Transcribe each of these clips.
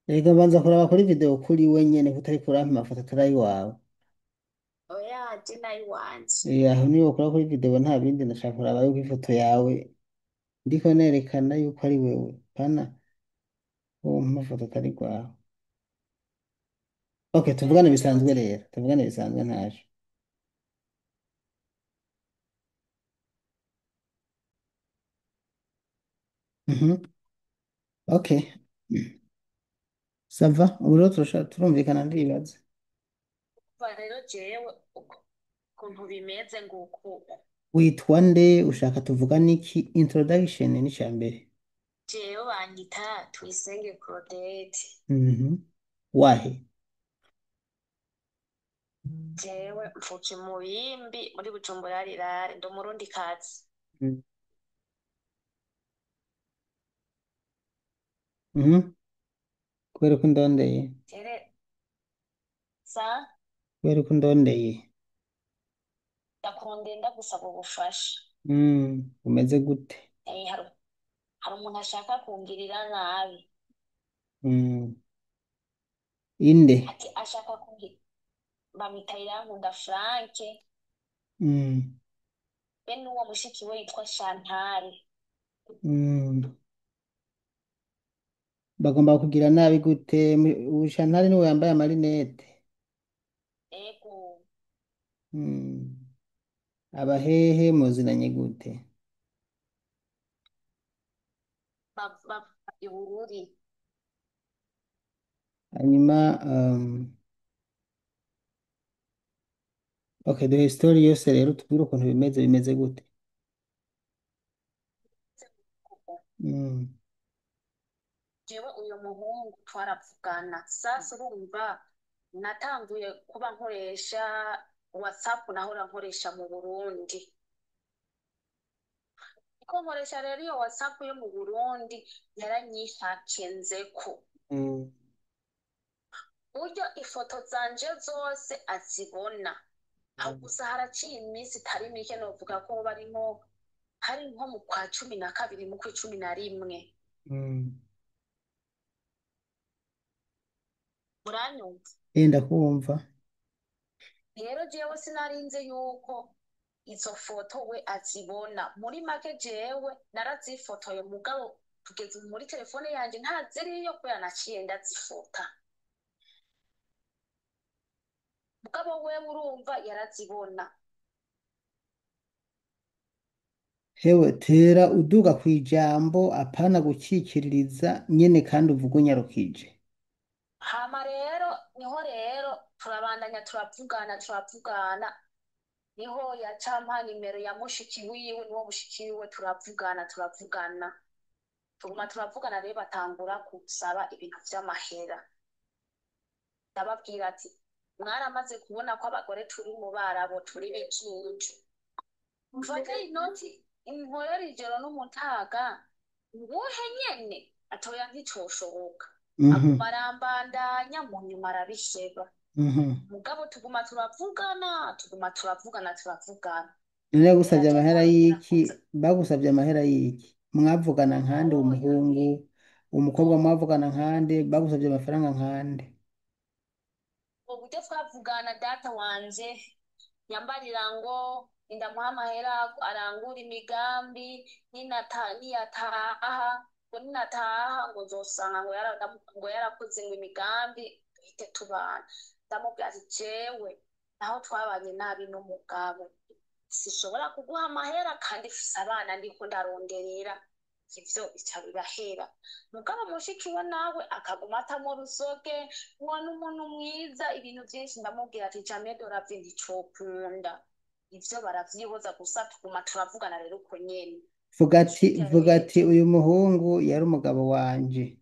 Erega mbanza kuraba kuri video kuri wenyene kutari kurampa amafoto atari iwawe. oya je nayiwanje. Aho niyo ukora kuri video nta bindi ndashaka kuraba yuko ifoto yawe ndiko nerekana yuko ari wewe. Pana uwo mafoto atari kwawe. Okay, tuvugane bisanzwe Nzozi rero. Tuvugane bisanzwe ntaje. Mhm. Okay. Sava, ubu rero turumvikana ndibaza. kuva rero jewe ukuntu bimeze nguku. Witwa nde ushaka tuvugane iki introduction ni icambere. Jewe banyita Tuyisenge Claudette. Mhm. Wahe. Jewe mvuka mu Bimbi muri Bujumbura rirare, ndi umurundikazi. Mhm. Mhm. Kubera ko ndondeye. Jere sa Kubera ko ndondeye. ndakunde ndagusaba ubufasha. Umeze gute? Hari umuntu ashaka kungirira nabi. Mm. Inde. Ati ashaka kungirira, bamwita Irankunda Franke, Mm. be n'uwo mushiki we yitwa Chantal. Mm. Bagomba kugira nabi gute? Ushantari niwe yambaye amarinete. Ego Mm. Abahehe muzinanye gute? bava i Bururi. Hanyuma okay, duhe story yose rero tubwire ukuntu bimeze gute? Mm. Jewe uyu muhungu twaravugana sasa urumva natanguye kuba nkoresha WhatsApp nahora nkoresha mu Burundi. Ko nkoresha rero iyo WhatsApp yo mu Burundi yaranyihakinzeko. Mm. Buryo ifoto zanje zose azibona. Aho gusa haraciye iminsi itari mike novuga ko barimo hari nko mu kwa 12 mu kwa 11. Mm. Uranyumva? Yenda kumva. Rero jewe sinarinze yuko izo foto we azibona. Muri make jewe narazifotoye mugabo tugeze muri telefone yanje ntaziriyo kubera naciye ndazifota. Mugabo we urumva yarazibona. Hewe tera uduga kwijambo apana gukikiririza nyene kandi uvuga unyarukije. Hama rero niho rero turavugana niho yacampa nimero ya mushiki wiwe, niwo mushiki wiwe turavugana turavugana rero batangura kusaba ibintu vy'amahera. Ndababwira ati mwaramaze kubona ko abagore turi mu barabo turi bikinju, mfate inoti inkorera ijoro n'umutaga nguhe nyene. Atoya nticoshoboka. Mhm. Aguma arambandanya mu nyuma arabisheba. Mhm. Mugabo tuguma turavugana. None gusabye Yaje amahera kongera y'iki? kuza. Bagusabye amahera y'iki? Mwavugana nkande Oya umuhungu, umukobwa ngo mwavugana nkande, bagusabye amafaranga nkande. uburyo twavugana data wanje yambarira ngo indamuha amahera arangura imigambi, niyataha ngo nzosanga ngo yarakoze ngo imigambi duhite tubana. Ndamubwira ati jewe naho twabanye nabi n'umugabo sishobora kuguha amahera kandi mfise abana ndiko ndaronderera, ivyo bica birahera. Mugabo mushiki we nawe akaguma atamwo rusoge ngo n'umuntu mwiza ibintu vyinshi. Ndamubwira ati jamais de la vie nticokunda. Ivyo baravyihoza gusa tuguma turavugana rero uko nyene. Hirya Vuga ati y'ejo uyu muhungu yari umugabo wanje.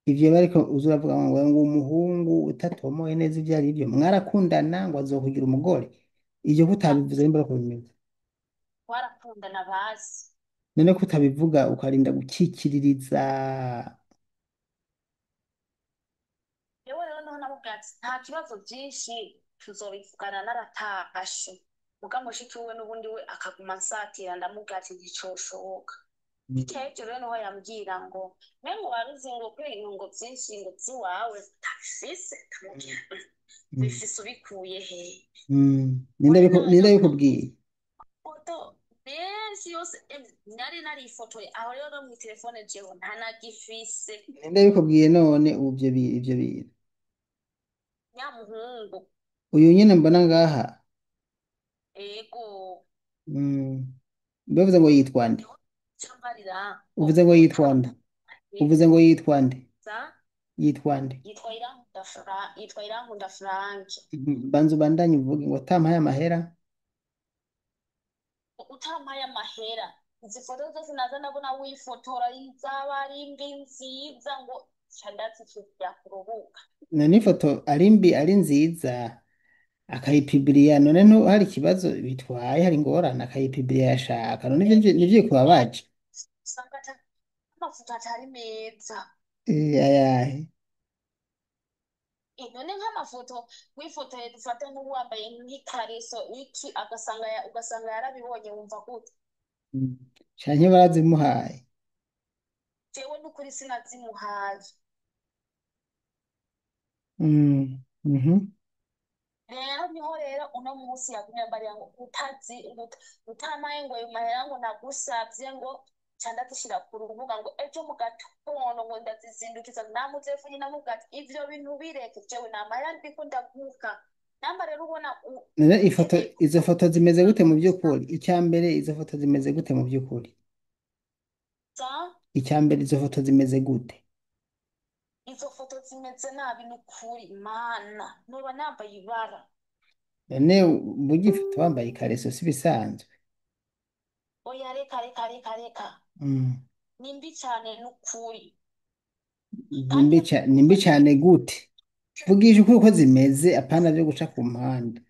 Ivyo bariko uzuravuga ngo umuhungu utatomoye neza ivyo ari byo. Mwarakundana ngo azokugira umugore. Ivyo kutabivuze nimbura ko bimeze. twarakundana basi. None kutabivuga ukarinda gukikiririza. Jewe rero niho namubwira ati nta kibazo vyinshi tuzobivugana naratashe. Muga mushiki we n'ubundi we akaguma ansatira. Ndamubwira ati nticoshoboka. Ikejo rero niho yambwira ngo mbe ngo waruzi ngo ko ibintu ngo byinshi ngo by'iwawe utabifise ndamubwira Mm. bifise ubikuye he Ninde uri ninde n'amafoto bikubwiye? menshi yose nari narifotoye aho rero no mu telefone jewe ntanagifise Ninde bikubwiye none ubu ibyo bintu? nyamuhungu Uyu nyine mbona ngaha. ego Mm. Bivuze ngo yitwa nde? niho cambarira ngo Uvuze ngo yitwa nde? Uvuze ngo utaza yitwa nde? Yitwa nde? yitwa irankunda frank Banza ubandanye uvuge ngo tampaye amahera. utampaye amahera izi foto zose naza ndabona wifotora izaba ari mbi nziza ngo candatse kujya kuruhuka None ifoto ari mbi ari nziza akayipibiriya, none hari ikibazo bitwaye, hari ingorane akayipibiriya yashaka, none nivyo kubabaje. usanga amafoto atari meza Ayahe. none nk'amafoto wifotoye dufate nk'ubu wambaye nk'ikariso iki ugasanga yarabibonye wumva gute Mm. Canke barazimuhaye. jewe n'ukuri sinazimuhaye Mm. Mhm. rero niho rero uno munsi yagumye ambarira ngo utamaye ngo ayo mahera ngo nagusavye ngo candazishira ku rubuga ngo ejo mu gatondo ngo ndazizindukiza namuzefunye namubwira ati ivyo bintu bireke jewe namahera ndiko ndaguka namba rero ubona None ukeneye izo foto zimeze gute mu by'ukuri? kugusa Icya mbere izo foto zimeze gute mu by'ukuri? Icya mbere izo foto zimeze gute? izo foto zimeze nabi n'ukuri mana noba nambaye ibara None burya ifoto wambaye ikareso si bisanzwe. oya reka reka reka reka Mm. ni mbi cane n'ukuri Ni kandi ni mbi cyane gute? Vugisha ukuri uko zimeze, apana byo guca ku mpande.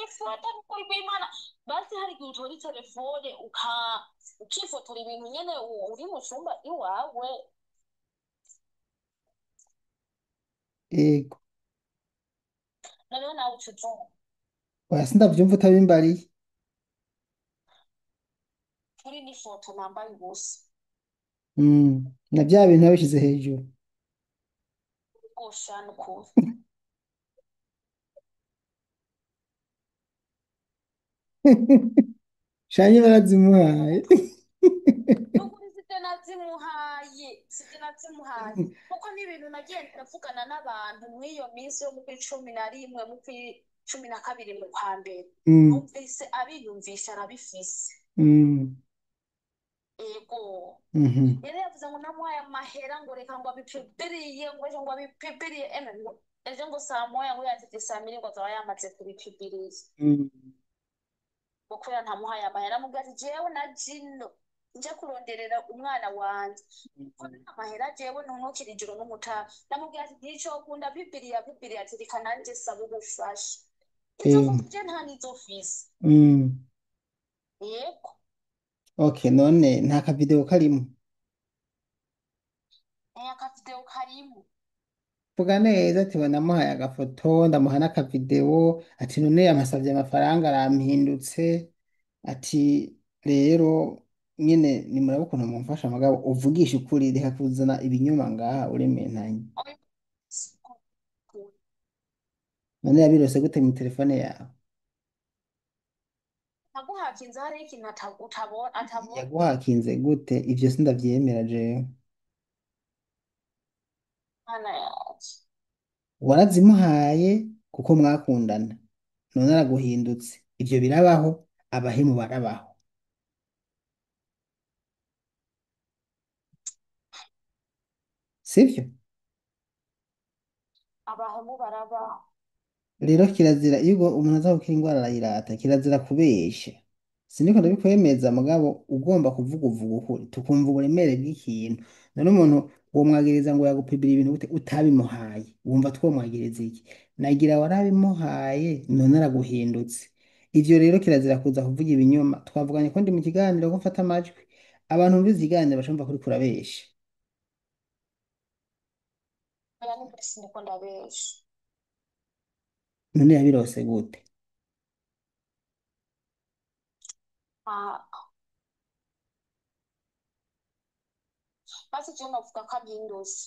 ifoto n'ukuri kw'imana basi hari igihe utora telefone ukifotora ibintu nyene uri mu cumba iwawe Ego. noneho nawe uca uvyumva Oya sindavyumva utabimbariye. turi n'ifoto nambaye ubusa Na bya bintu babishyize hejuru. rwosha n'ukuri Shanye barazimuhaye. n'ukuri sije nazimuhaye kuko n'ibintu nagiye ndavugana n'abantu mw'iyo minsi yo mu kw'icumi na rimwe mu kw'icumi na kabiri mu kwa mbere Mm. numvise abiyumvisha arabifise Mm. ego Mhm. yari yavuze ngo namuhaye amahera ngo reka ngo abipibiriye ngo ejo ngo abipibiriye ngo ejo ngo saa moya ngo yatete saa mbiri ngo azaba yamaze kubipibiriye Mm. ngo kubera ntamuhaye amahera mubwira ati jewe na jino nje kuronderera umwana wanje ko nta mahera jewe ntunukira ijoro n'umutaha namubwira ati nticokunda bibiriya ati reka nanje saba ubufasha izo Eh. foto je nta nizo fise Mm. yego Okay, none nta kavideo karimo. akavideo karimo Vuga neza ati we namuhaye agafoto ndamuha n'akavideo ati none amasavye amafaranga arampindutse ati rero nyine nimuraba ukuntu mumfasha mugabo uvugisha ukuri reka kuzana ibinyoma ngaha urementanye. None yabirose gute mu telefone yawe? naguhakinze hariho ikintu atabona Yaguhakinze gute? Ivyo sindavyemera jewe. mana yanje Warazimuhaye kuko mwakundana none araguhindutse, ivyo birabaho, abahemu barabaho, sivyo? abahemu barabaho Rero kirazira iyo umuntu aza gukira indwara arayirata, kirazira kubesha. Siniko ndabikwemeza mugabo ugomba uvuga ukuri tukumva uburemere bw'ikintu. None umuntu uwo mwagiriza ngo yagupibira ibintu gute utabimuhaye, wumva twomwagiriza iki? Nagira warabimuhaye none araguhindutse. Ivyo rero kirazira kuza kuvuga ibinyoma. Twavuganye ko ndi mu kiganiro ko mfata amajwi, abantu bumvise ikiganiro bacumva kuri kurabesha. oya n'ukuri sindiko ndabesha None yabirose gute? Ah, basi je novuga ko abindutse.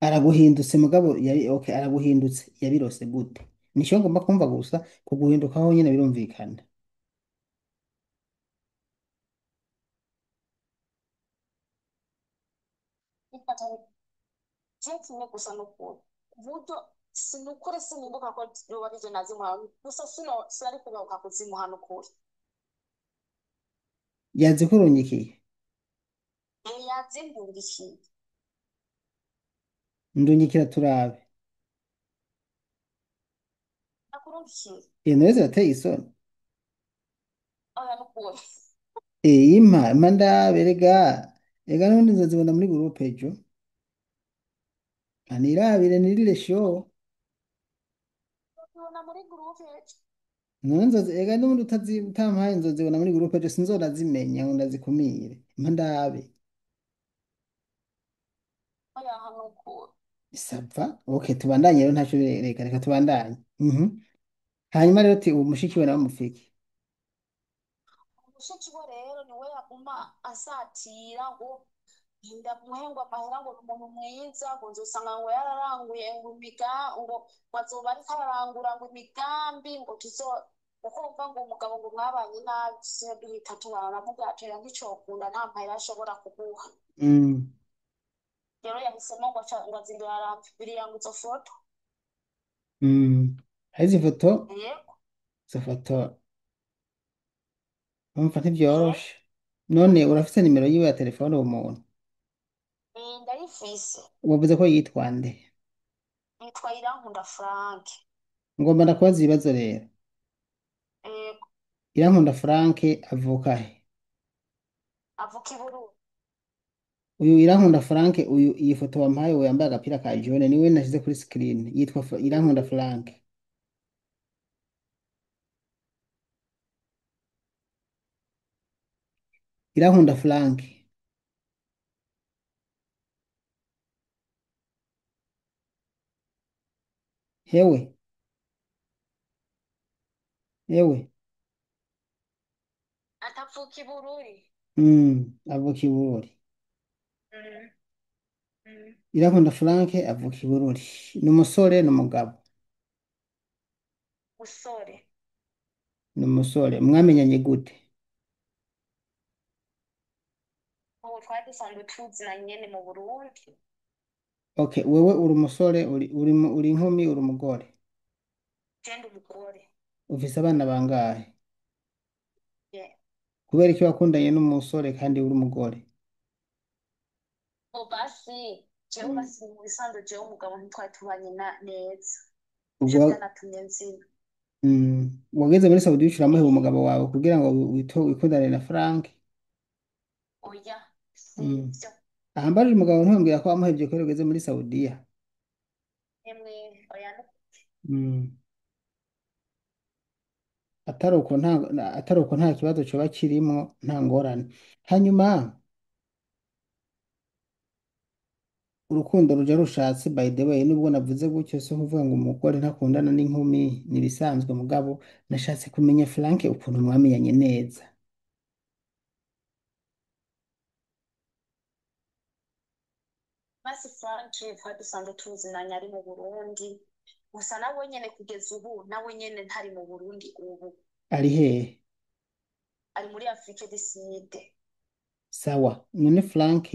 araguhindutse mugabo yari okay, araguhindutse yabirose gute? Nicyo ngomba kumva gusa, kuguhindukaho nyine birumvikana. Bifata je kimwe gusa n'ukuri. Uburyo sinukuri sinibuka ko yoba arije nazimuha gusa sinari kugaruka kuzimuha n'ukuri. Yazikurungikiye, Yazimburikije. ndungikira turabe. Nakurungikiye. Iyo nayo zirateye isoni. Oya n'ukuri. Impa ndabe rega, rega n'ubundi nzazibona muri gurupe ejo, nirabire nirire show. Tubona muri groupe. Nonzozi ega n'ubundi utampaye nzozibona muri gurupe ejo, sinzonazimenya ngo ndazikumire. Impa ndabe. Oya hano n'ukuri. Sava okay, tubandanye rero, ntacyo reka tubandanye. Hanyuma rero uti uwo mushiki we nawe mufiki. Mushiki we rero niwe yaguma asatira ngo ndamuhengwa amahera ngo ni umuntu mwiza ngo nzosanga ngo yararanguye ngo ngo azoba ariko ararangura ngo imigambi ngo ukumva ngo umugabo ngo mwabanye nabi tusiye duhita tubana mubwatera nk'icokunda nta mahera ashobora kuguha. Mm. Rero yahisemo ngo azindura arambiriye ngo izo foto. Hari izi foto, Yego. izo foto umva Yego. ntibyoroshe. None urafite nimero yiwe ya telefone uwo muntu? Ndayifise. Wavuze ko yitwa nde? Yitwa Irankunda Frank. Ngomba ndakubaza ibibazo rero. Yego. Irankunda Frank avuka he? Avuka i Burundi. Uyu Irankunda Frank, uyu iyi foto wampaye, uwo yambaye agapira ka jone niwe nashyize kuri screen, yitwa Irankunda Frank. Irankunda Frank. Hewe, hewe. Atavuka i Bururi. Avuka i Bururi. Mm. Mm. Irankunda Frank avuka i Bururi. Ni umusore, ni umugabo? Musore. Ni umusore. Mwamenyanye gute? Ubu twari dusanzwe tuzi na nyene mu Burundi. Okay, wewe uri umusore, uri inkumi, uri umugore? Genda umugore. Ufise abana bangahe? Yeah. Kubera iki wakundanye n'umusore kandi uri umugore? Ubu basi jewe Mm. basi mu bisanzwe jewe umugabo ntitwari tubanye neza. Ubwo Ivyo vyanatumye nzina. wageze muri Saudi ushiramuheba umugabo wawe kugira ngo wikundane na Frank? Oya Mm. sivyo. Ahambaje umugabo ntumbwira ko wamuhevye kubera ugeze muri Saudiya. Emwe oya Mm. Atari uko nta kibazo coba kirimo, nta ngorane. Hanyuma urukundo ruja rushatse, by the way, nubwo navuze gutyo so kuvuga ngo umugore ntakundana n'inkumi nibisanzwe, mugabo nashatse kumenya Frank ukuntu mwamenyanye neza. basi Frank twari dusanzwe tuzinanye ari mu Burundi. Gusa nawe nyene kugeza ubu nawe nyene ntari mu Burundi ubu. Ari hehe? Ari muri Afrique du Sud. Sawa, none Frank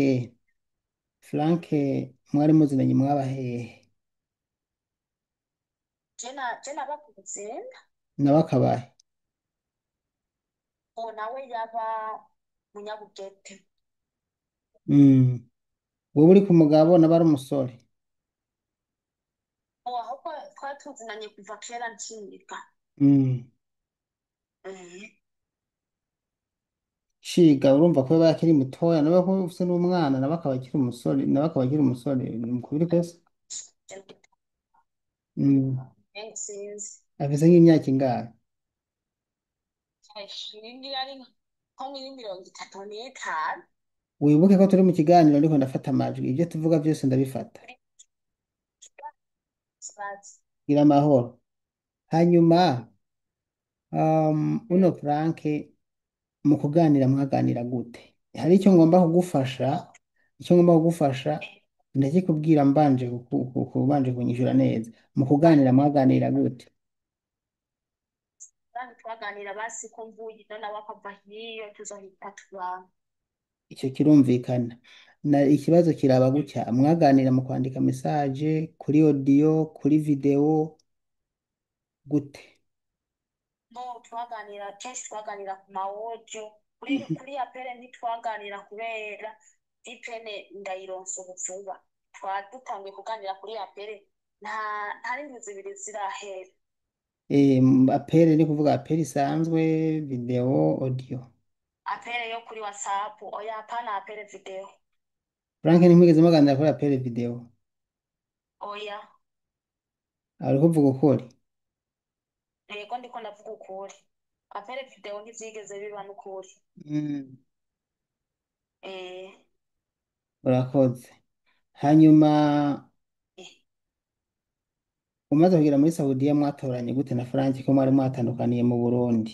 mwari muzinanye mwaba hehe? Jena bakugenda. Nawe akabahe? Ubu nawe yaba Munyabugete. Wowe uri ku mugabo nawe ari umusore? Ubu ahubwo twari tuzinanye kuva kera nciga. Mm. Mhm. Ciga urumva ko yaba akiri mutoya, nawe ko ufise n'umwana nawe akaba akiri umusore, nawe akaba akiri umusore, mukubiri kwese. Sinzi. Afise nk'imyaka ingahe? Iyi ari nko muri 35. Wibuke ko turi mu kiganiro ariko ndafata amajwi, ibyo tuvuga byose ndabifata. Kibazo. Gira amahoro. Hanyuma Mm. uno Frank mu kuganira mwaganira gute? Hari icyo ngomba kugufasha icyo ngomba kugufasha ndakikubwira mbanje kubanje kunyishura neza. Mu kuganira mwaganira gute? kandi twaganira basi ko mvuye ino nawe akava hiyo tuzohita tubana. Icyo kirumvikana. Ikibazo kiraba gutya, mwaganira mu kwandika message, kuri audio, kuri video, gute? No, twaganira kenshi twaganira ku mawojo kuri apere ntitwaganira kubera vipene ndayironsa ubu vuba twadutanguye kuganira kuri apere nta nta n'indwi zibiri zirahera. Apere ni kuvuga apere isanzwe, video, audio. Apere yo kuri whatsapp oya hapana apere video. Frank ntimwigeze muganira kuri apere video? Oya Ariko uvuga ukuri? yego ndiko ndavuga ukuri apere video ntivyigeze biba n'ukuri. Mm, eh urakoze. Hanyuma eh, umaze kugera muri Saudiya mwatoranye gute na Frank ko mwari mwatandukaniye mu Burundi?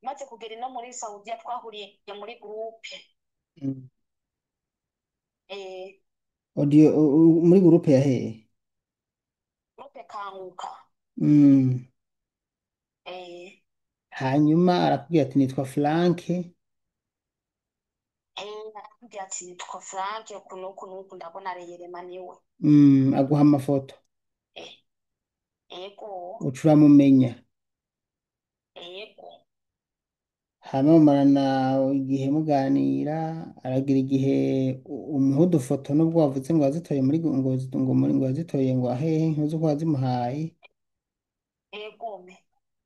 maze kugera ino muri Saudiya twahuriye muri groupe. Mm. eh Audio, muri groupe ya hehe? groupe kanguka. Mm. eh Hanyuma arakubwira ati nitwa Frank. Nakubwira ati nitwa Frank uku ndabona reyerema niwe. Aguha amafoto Eh, ego ucuramumenya. ego Hama mumarana igihe muganira, aragira igihe umuha udufoto nubwo wavuze ngo wazitoye muri ngo wazitoye ngo ahehe ntuzi ko wazimuhaye. ego me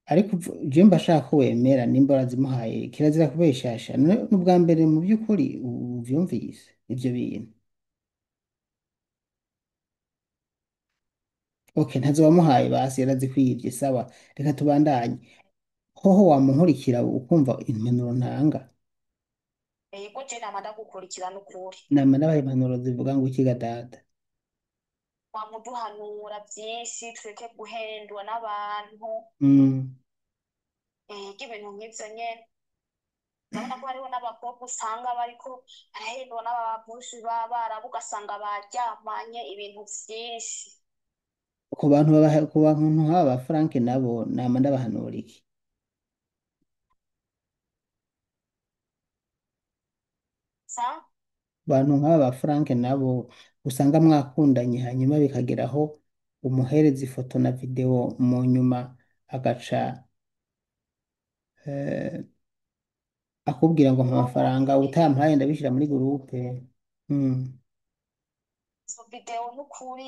Ariko je mba shaka ko wemera nimba warazimuhaye kirazira kubeshasha. N'ubwa mbere mu by'ukuri uvyumvise ivyo bintu. Okay, ntazo wamuhaye basi yarazikwivye, sawa, reka tubandanye. Hoho wamunkurikira ukumva impanuro ntanga? ego je nama ndagukurikirana ukuri Nama nabaye impanuro zivuga ngo iki ga data? wamuduhanura byinshi tureke guhendwa n'abantu. Mm. Ibintu nk'ivyo nyene ndabona ko hariho n'abakobwa usanga bariko barahendwa n'ababushi b'abarabu ugasanga baryamanye ibintu vyinshi. Ku bantu nk'aba ba Frank nabo nama ndabahanura iki? sa Abantu nk'aba ba Frank nabo usanga mwakundanye hanyuma bikageraho umuhereza ifoto na video mu nyuma agaca eh, akubwira ngo mpa bobo amafaranga utampaye ndabishyira muri groupe. Mm. izo video n'ukuri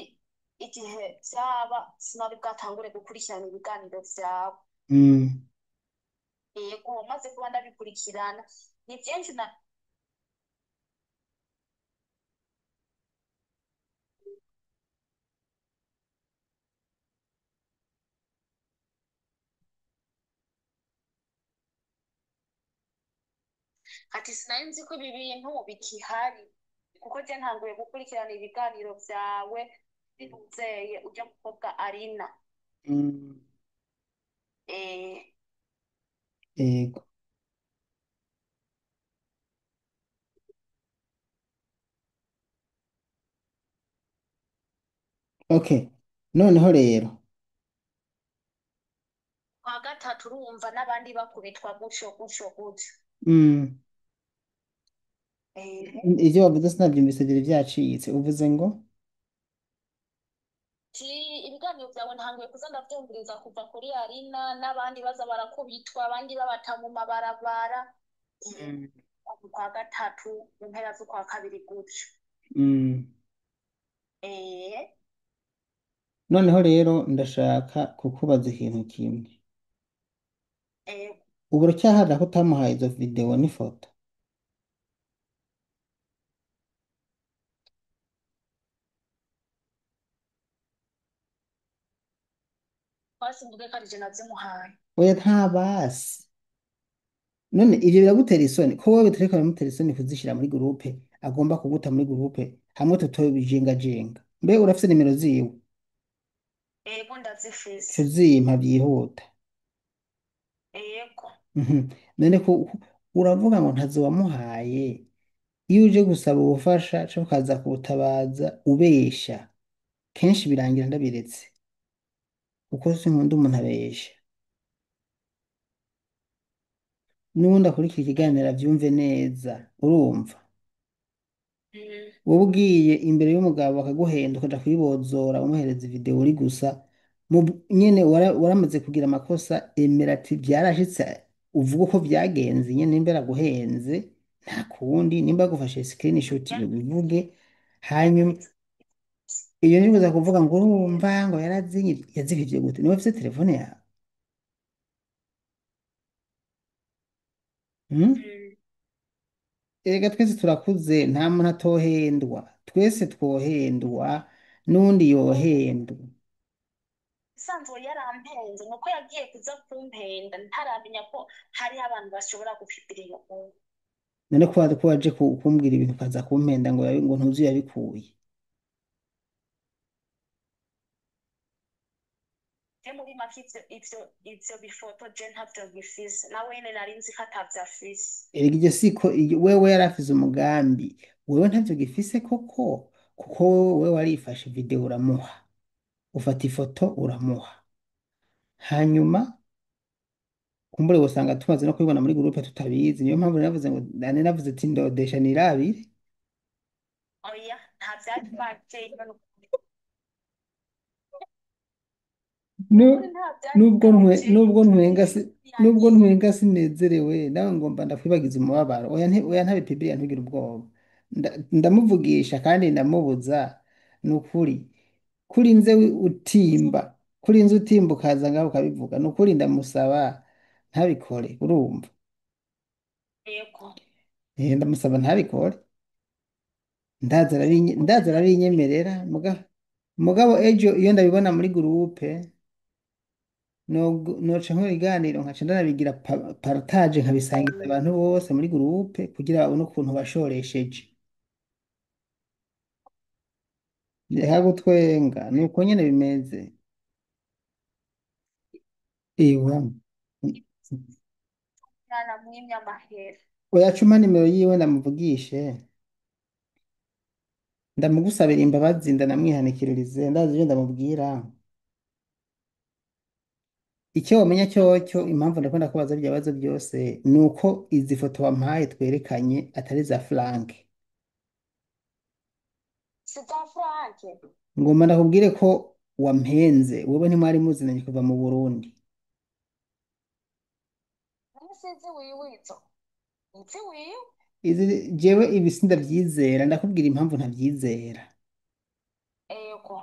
igihe vyaba sinari bwatangure gukurikirana ibiganiro vyabo. Mm. Yego maze kuba ndabikurikirana ni vyinshi na ati sinari nzi ko ibi bintu bikihari kuko je ntanguye gukurikirana ibiganiro vyawe binuzeye urya mukobwa Arina. Mm. eh Yego. Okay, noneho rero kwa gatatu urumva n'abandi bakubitwa gutyo gutyo gutyo. mm, eh ivyo wavuze sinavyumvise vyari vyacitse, uvuze ngo ti ibiganiro vyawe ntanguye kuza ndavyumviriza kuva kuri Arina n'abandi baza barakubitwa abandi babata mu mabarabara. mm. Kwa gatatu mu mpera z'ukwa kabiri gutyo. Mm. eh Noneho rero ndashaka kukubaza ikintu kimwe. eh Ubu uracyahara ko utamuhaye izo video n'ifoto? basi mvuge ko ari je nazimuhaye. Oya nta basi. None ivyo biragutera isoni ko wowe bitareka bimutera isoni kuzishira muri groupe, agomba kuguta muri groupe hamwe tutoye bijengajenga? Mbe urafise nimero ziwe? Ego ndazifise. Ico zimpa vyihuta. Ego Mhm. None uravuga ngo ntazo wamuhaye, iyo uje gusaba ubufasha cyo ukaza kubutabaza ubesha, kenshi birangira ndabiretse kuko sinkunda umuntu abesha. N'ubundi akurikira ikiganiro abyumve neza, urumva. Mm. Wowe ugiye imbere y'umugabo akaguhenda ukaja kuyibozora umuhereza video uri gusa, nyene waramaze kugira amakosa, emera ati byarashitse, uvuga uko byagenze nyene, nimba yaraguhenze nta kundi, nimba yagufashe screenshot bivuge. Hanyuma iyo nibuza kuvuga ngo urumva ngo yarazinye, yazivye gute? Niba ufise telefone yawe? Hmm? Mm. Erega twese turakuze, nta muntu atohendwa, twese twohendwa, n'undi yohendwa. Sanzwe yarampenze nuko yagiye kuza kumpenda ntaramenya ko hariho abantu bashobora gupipira iyo nkuru. None ko waje kumbwira ibintu ukaza kumpenda ngo ngo ntuzi yabikuye. Je muri make ivyo bifoto je ntavyo ngifise, nawe nyene nari nzi ko atavyo afise. Erega iryo siko wewe yari afise umugambi, wewe ntavyo gifise koko, kuko wewe warifashe video uramuha, ufata ifoto uramuha, hanyuma kumbure usanga tumaze no kubibona muri groupe tutabizi, niyo mpamvu navuze ngo nane navuze ati ndodesha nirabire. Oya nta vyari bajeye Nu- nukuri nta vyari nubwo bwajeye nubwo ntwenga nubwo yagiye. ntwenga sinezerewe nawe ngomba ndakwibagiza umubabaro. Oya ntabipibiriya ntugire ubwoba. Ndamuvugisha kandi ndamubuza. Ni ukuri kuri nze utimba, kuri nze utimba ukaza ngaho ukabivuga, ni ukuri ndamusaba ntabikore, urumva. Yego. Ndamusaba ntabikore, ndaza arabinyemerera, mugabo ejo iyo ndabibona muri gurupe noca nkora ibiganiro nkaca ndanabigira partage nkabisangiza abantu bose muri gurupe kugira babone ukuntu bashoresheje. Reka gutwenga ni uko nyene bimeze. Iwa Yaramwimye amahera. oyacuma nimero yiwe ndamuvugishe, ndamugusabira imbabazi, ndanamwihanikiririze, ndazi ivyo ndamubwira. Icyo wamenya cyocyo, impamvu ndakunda kubaza bya bibazo byose ni uko izi foto wampaye twerekanye atari za Frank. Si za Franke. Ngomba ndakubwire ko wampenze, wewe ntimwari muzinanye kuva mu Burundi. None sinzi wiwe izo. Nzi wiwe. Jewe ibi sindabyizera, ndakubwira impamvu ntabyizera. Ego.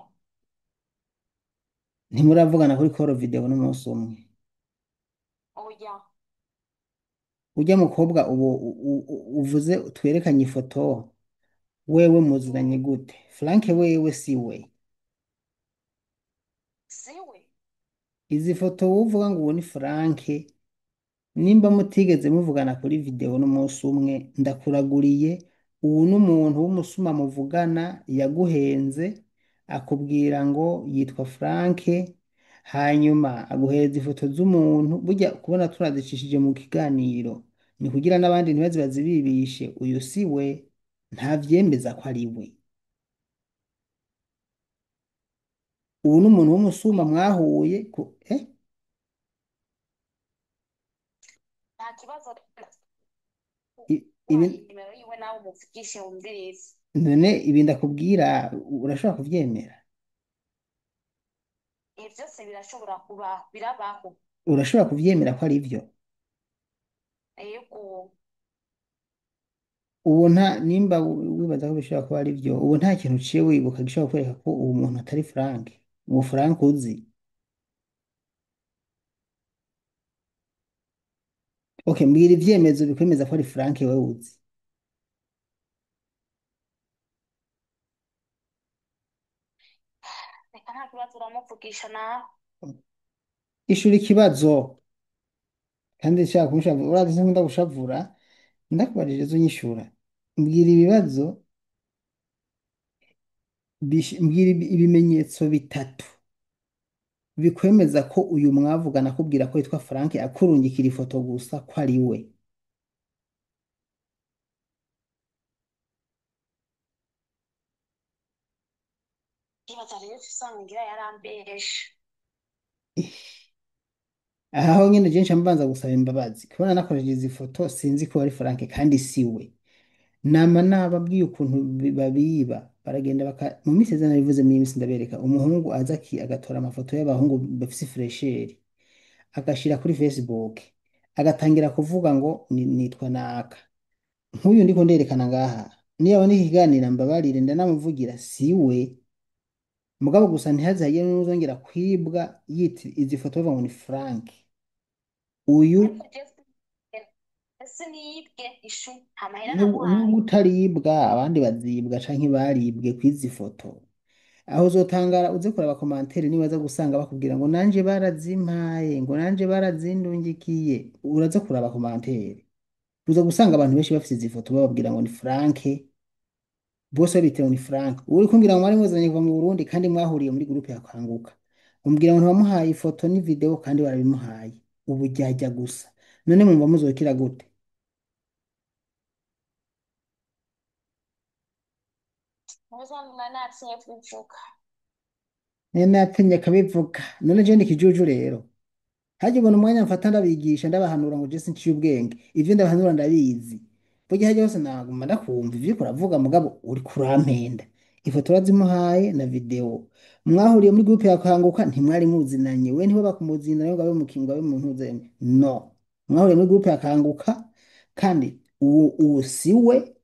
Ntimuravugana kuri call video n'umunsi umwe. Oya. Ujya mukobwa ubu uvuze twerekanye ifoto, wewe muzinanye Mm. gute? Frank wewe si we. Siwe. Izi foto uvuga ngo ubu ni Frank, nimba mutigeze muvugana kuri video n'umunsi umwe, ndakuraguriye, ubu n'umuntu w'umusuma muvugana yaguhenze, akubwira ngo yitwa Frank, hanyuma aguhereza ifoto z'umuntu. Burya kubona tunazicishije mu kiganiro ni kugira n'abandi ntibaze bazibibishe, uyu si we, ntavyemeza ko ari we. Ubu n'umuntu w'umusuma mwahuye Nta kibazo ibi wayi nimero yiwe nawe umuvugishe wumvirize. none ibi ndakubwira urashobora kuvyemera? Ibi byose birashobora kuba birabaho. Urashobora kuvyemera ko ari byo? Ego. Ubu nta nimba wibaza ko bishobora kuba ari byo, ubu nta kintu uciye wibuka gishobora kwereka ko uwo muntu atari Frank, uwo Frank uzi. Okay, mbwira ivyemezo bikwemeza ko ari Frank wewe uzi. Reka nta kibazo uramuvugisha nawe. Ishura ikibazo kandi nshaka kumushavura, urazi se nkunda gushavura, ndakubajije zo nyishura. Mbwira ibibazo, mbwira ibimenyetso bitatu bikwemeza ko uyu mwavugana akubwira ko yitwa Frank, akurungikira ifoto gusa ko ari we. ibaza rero usanga ngira yarambereje. aho nyine jenshi mbanza gusaba imbabazi kubona nakoresheje izi foto sinzi ko ari Frank kandi si we. Nama nababwiye ukuntu babiba baragenda mu minsi izana bivuze mu minsi ndabereka umuhungu aza agatora amafoto y'abahungu bafise fresheri agashira kuri Facebook agatangira kuvuga ngo nitwa naka nk'uyu ndiko nderekana ngaha niyo abona ikiganiro mbabarire ndanamuvugira si we mugabo gusa ntihazagire n'uzongera kwibwa yiti izi foto bavuga ngo ni Frank uyu Ariko Jesse ese niyibwe ishu nta mahera nk'ubu namuhaye. utaribwa abandi bazibwa canke baribwe kw'izi foto aho uzotangara uze kuraba komantere nibaza gusanga bakubwira ngo nanje barazimpaye ngo nanje barazindungikiye uraza kuraba komantere uza gusanga abantu benshi bafite izi foto bababwira ngo ni Frank bose babitira ngo ni Frank uri kumbwira ngo mwari muzanye kuva mu Burundi kandi mwahuriye muri groupe ya Kanguka umbwira ngo ntiwamuhaye ifoto ni video kandi barabimuhaye ubu jyajya gusa none mumva muzokira gute Muzamuna natinye kubivuga. nene yatinye akabivuga none je ndikijuju rero hajya ubona umwanya mfata ndabigisha ndabahanura ngo je sinciye ubwenge ivyo ndabahanura ndabizi burya hajya hose naguma ndakumva ivyo uriko uravuga mugabo uri kurampenda ifoto urazimuhaye na video mwahuriye muri groupe ya Kanguka ntimwari muzinanye we niho bakumuzinanye ngo abe mukingo abe muntu uzemye no mwahuriye muri groupe ya Kanguka kandi uwo si we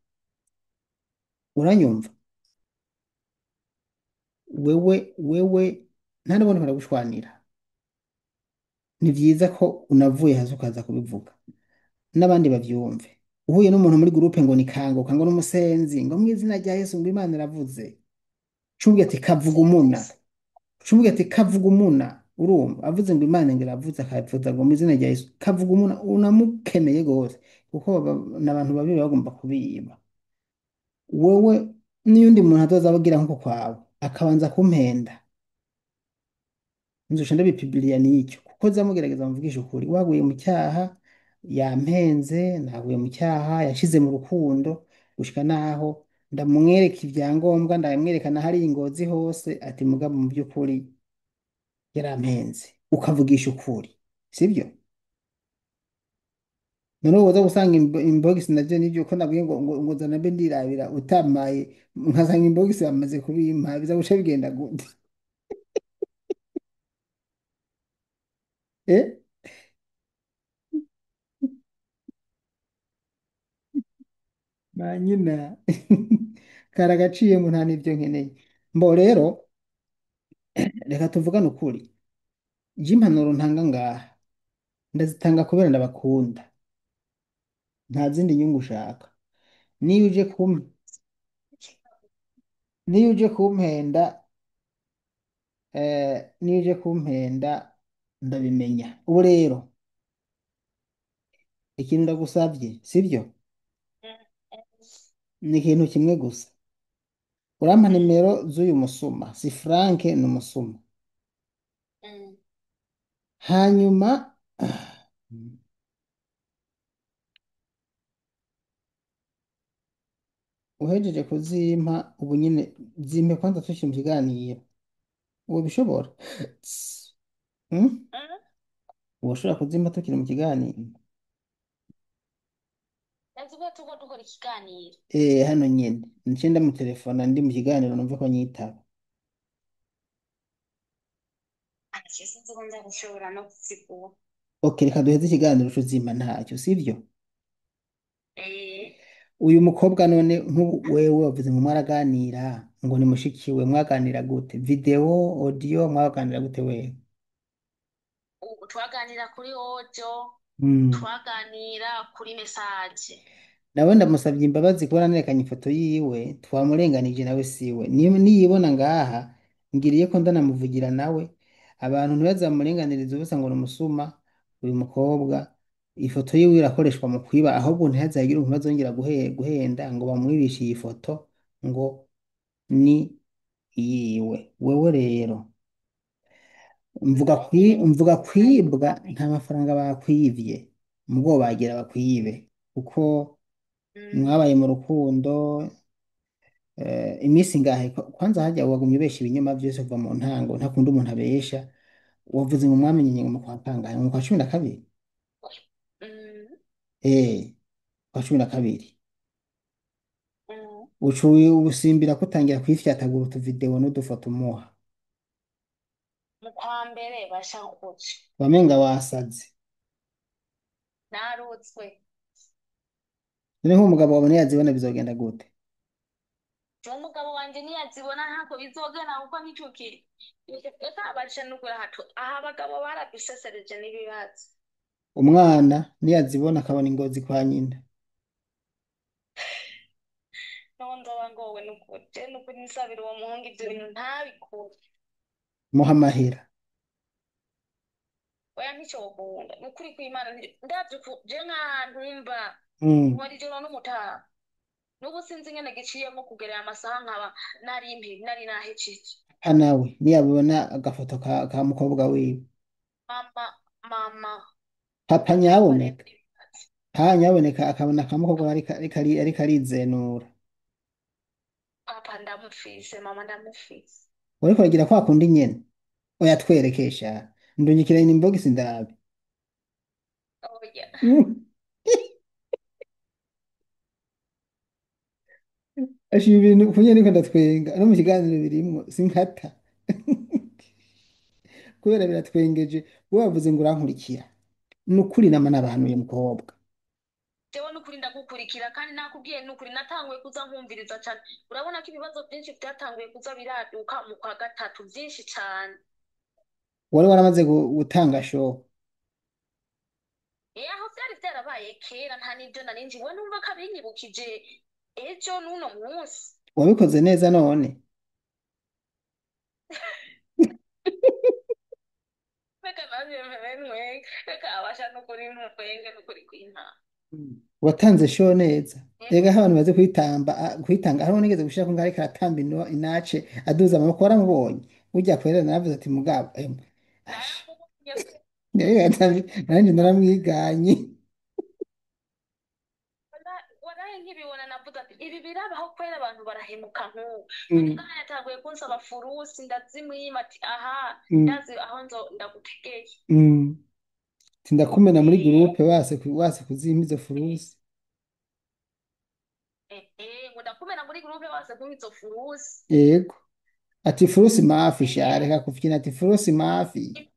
uranyumva wewe nta nabone baragushwanira ni vyiza ko unavuye hasi ukaza kubivuga n'abandi bavyumve uhuye n'umuntu muri groupe ngo ni Kanguka ngo n'umusenzi ngo mu izina rya Yesu ngo Imana iravuze cumbwe ati kavuga umuna cumbwe ati kavuga umuna urumva avuze ngo Imana ngo iravuze akavuza ngo mu izina rya Yesu kavuga umuna unamukeneye gose kuko n'abantu babiri bagomba kubiba wewe n'iyundi muntu azozabagira nkuko kwawe akabanza kumpenda nzosha ndabipibiriya n'icyo kuko zamugerageza mvugisha ukuri waguye mu cyaha yampenze naguye mu cyaha yashize mu rukundo gushika naho ndamwereka ibyangombwa ndamwerekana hari ingozi hose ati mugabo mu by'ukuri yarampenze ukavugisha ukuri sibyo none uza gusanga inbox navyo nivyo ko nabwiye ngo zana mbe ndirabira utamaye nkasanga inbox bamaze kubimpa biza guca bigenda gute eh manyina karagaciye mu nta nivyo nkeneye mbo rero reka tuvugane ukuri je impanuro ntanga ngaha ndazitanga kubera ndabakunda nta zindi nyungu ushaka niyo uje kum niyo uje kumpenda niyo uje kumpenda ndabimenya ubu rero ikintu ndagusavye sibyo ni ikintu kimwe gusa urampa nimero z'uyu musuma si Frank ni umusuma hanyuma uhejeje kuzimpa ubu nyine zimpe kwanza tukiri mu kiganiro ubu bishobora ubu ushobora kuzimpa tukiri mu kiganiro Naziba tuko dukora ikiganiro. hano nyine nce ndamutelefona ndi mu kiganiro numve ko nyitaba Anje sinzi ko nza gushobora no kuzigura. ok reka duheze ikiganiro cuzimpa ntacyo sibyo Eh, uyu mukobwa none nk'ubu wewe wavuze ngo mwaraganira ngo ni mushiki we mwaganira gute video audio mwaganira gute wewe twaganira kuri audio, Hmm. twaganira kuri message. nawe ndamusabye imbabazi kubona nerekanye ifoto yiwe twamurenganije nawe siwe niyibona ngaha ngiriye ko ndanamuvugira nawe abantu ntibazamurenganiriza ubusa ngo ni umusuma uyu mukobwa ifoto yiwe irakoreshwa mu kwiba ahubwo ntihazagire umuntu bazongera guhenda ngo bamwibishe iyi foto ngo ni iyiwe wewe rero mvuga kwibwa nta mafaranga bakwivye mugo bagira bakwibe kuko Mm. mwabaye mu rukundo iminsi ngahe kwanza hajya wagumye ubesha ibinyoma byose kuva mu ntango ntakunda umuntu abesha wavuze ngo mwamenye ngo mu kwa kangahe mu kwa cumi na kabiri Mm, kwa cumi na kabiri mm. ucuye ubusimbira kutangira kwifyatagura utuvidewo n'udufoto umuha Mu kwa mbere bashakuje wamenga wasaze narutswe. noneho umugabo wawe ntiyazibona bizogenda gute Uwo mugabo wanje niyazibona ntako bizogera kuko nico kiri. Eka abaca nukura hato aha abagabo barabisesereje n'ibibazo. umwana niyazibona akabona ingozi kwa nyina Naho nzoba ngowe nukuri je nukuri nsabira uwo muhungu ivyo bintu ntabikure. muha amahera Oya nticokunda nukuri kw'Imana ndavye je nk'ahantu mba mm. nkora ijoro n'umutaha n'ubu sinzi ingene giciyemo kugerera amasaha nkaba nari nahejeje. nawe niyabona agafoto ka mukobwa wiwe Mama mama papa ndumva rero nyaboneka ibibazo. nyaboneka akabona akamukobwa ariko arizenura Papa ndamufise mama ndamufise. uriko uragira kwa kundi nyene oya twerekesha ndungikira inbox ndabe Oya. Mm. ashima ibintu kunye niko ndatwenga no mu kiganiro birimwo sinkata kubera biratwengeje wowe wavuze ngo urankurikira ni ukuri nama n'abahanuye mukobwa Jewe nukuri ndagukurikira kandi nakubwiye nukuri natanguye kuza nkumviriza cane. Urabona ko ibibazo byinshi byatanguye kuza biraduka mu kwa gatatu byinshi cane. wari waramaze gutanga show Aho vyari vyarabaye kera nta n'ivyo narinzi we numva ko abinyibukije ejo n'uno munsi. wabikoze neza none Reka nanje mpebe ntwenge reka abasha nukuri ntwenge nukuri kw'Imana. watanze show neza Yego ega abantu baze kwitanga hariho nigeze gushira ko ngari karatamba inace aduza amaboko waramubonye ujya kwera naravuze ati mugabo asha naramubonye nanjye naramwiganye waraye nkibibona navuze ati ibi birabaho kwera abantu barahemuka nk'ubu. None Mm, ngaha yatanguye kunsaba furusi ndazimwima ati aha mm, ndazi aho ndagutegeye. mm. Tindakumena muri Eh, gurupe wase kuzimpa izo furusi ngo ndakumena muri groupe bose kumpa izo furusi. yego ati furusi mafi sha Eh, reka kuvyina ati furusi mafi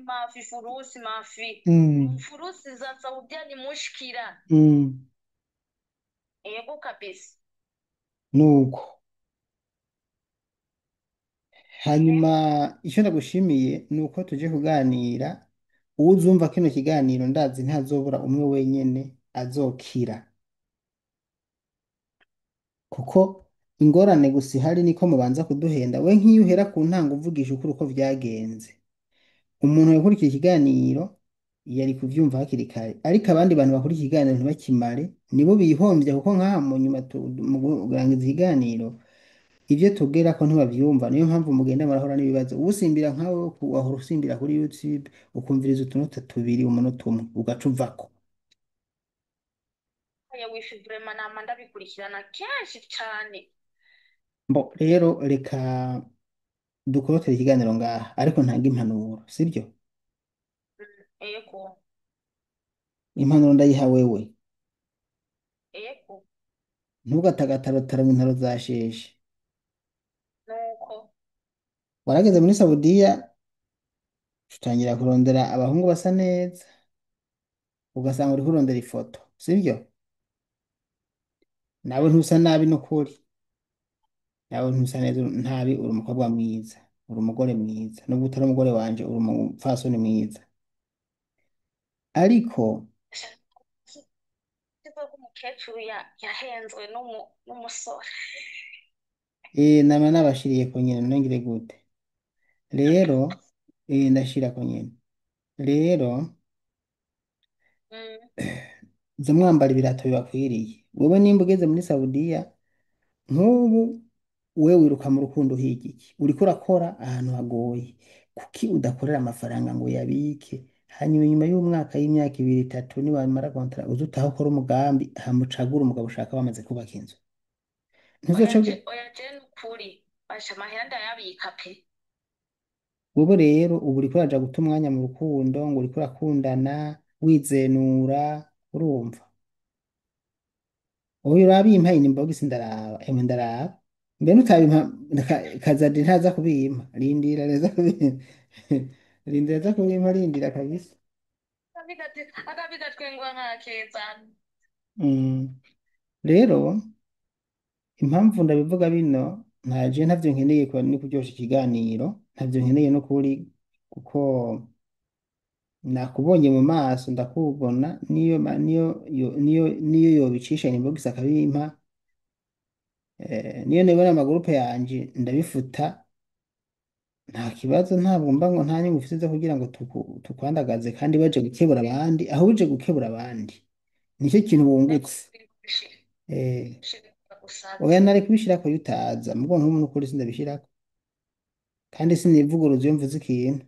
mafi furusi mafi. mm, Furusi za Saudia ni mushkira. mm. Yego kabisa. nuko Eh, hanyuma icyo ndagushimiye ni uko tuje kuganira uwuzumva kino kiganiro ndazi ntazobura umwe wenyene azokira kuko ingorane gusa ihari niko mubanza kuduhenda we nk'iyo uhera ku ntango uvugisha ukuri uko vyagenze umuntu yakurikiye ikiganiro yari kuvyumva hakiri kare ariko abandi bantu bakurikiye ikiganiro ntibakimare nibo bihombya kuko nk'aha mu nyuma mu kurangiza ikiganiro ibyo tubwira ko ntibavyumva niyo mpamvu mugenda murahora n'ibibazo usimbira nkawe wahora usimbira kuri YouTube ukumviriza utunota tubiri umunota umwe ugaca uvako ya wifi vraiment nama ndabikurikirana kenshi cane. mbo rero reka dukorotera ikiganiro ngaha ariko ntanga impanuro sibyo Ego impanuro ndayiha wewe ego ntugatagatarotara mu ntaro za sheshe nuko warageze muri Saudiya utangira kurondera abahungu basa neza ugasanga uri kurondera ifoto sibyo nawe ntusa nabi n'ukuri nawe ntusa neza ntabi uri umukobwa mwiza uri umugore mwiza nubwo utari umugore wanje uri umupfasoni mwiza ariko kizo k'umukecuru yahenzwe n'umusore. nama nabashiriye ko nyine nongere gute rero ndashira ko nyine rero Mm. nza mwambara ibirato bibakwiriye wowe nimba ugeze muri Saudiya nk'ubu we wiruka mu rukundo uhiga iki uriko urakora ahantu hagoye kuki udakorera amafaranga ngo uyabike hanyuma inyuma y'umwaka y'imyaka ibiri itatu niwamara kontara uze utahe ukora umugambi hamucagura umugabo ushaka wamaze kubaka inzu ntuzoca oya je nukuri basha amahera ndayabika pe. wowe rero ubu uriko uraja guta umwanya mu rukundo ngo uriko urakundana wizenura urumva uyu uraba impaye inbox ndaraba emwe ndaraba mbe nutabimpa kazadi ntaza kubimpa rindira neza kubimpa rindira aza kubimpa rindira kabisa. Akabigatwengwa nk'akezana. Mm. Rero impamvu ndabivuga bino ntaje ntavyo nkeneye kuba ni kuryosha ikiganiro ntavyo nkeneye no kuri kuko nakubonye mu maso ndakubona niyo yobicisha inbox akabimpa niyo nibona amagurupe yanje ndabifuta nta kibazo ntabwo mba ngo nta nyungu ufite zo kugira ngo tukwandagaze kandi baje gukebura abandi aho uje gukebura abandi nicyo kintu Ego wungutse. bishira eh bishira oya gusaza. nari kubishirako yutaza mugo nk'umuntu ukuri sindabishirako kandi sinivuguruza iyo mvuze ikintu.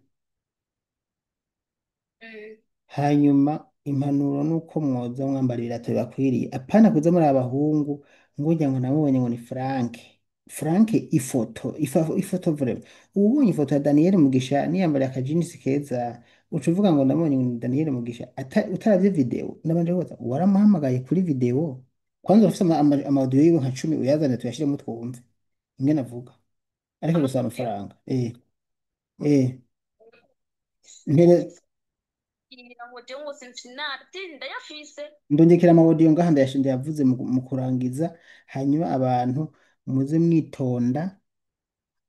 Mm. Hanyuma impanuro nuko mwoza mwambara ibirato bibakwiriye apana kuza muri abahungu ngo urya ngo namubonye ngo ni Frank. Frank ifoto vrema ubonye ifoto ya Daniel Mugisha niyambariye akajinisi keza uca uvuga ngo ndamubonye ngo ni Daniel Mugisha utaravye video nabanje kubaza waramuhamagaye kuri video kwanza urafise amaudio yiwe nka 10 uyazane tuyashiremo twumve ingene avuga ariko gusaba Amavideo. amafaranga eh mpere Kugira ngo je ngo simfinati ndayafise. ndongekera amawodiyo ngaha ndayashinze yavuze mu kurangiza hanyuma abantu muze mwitonda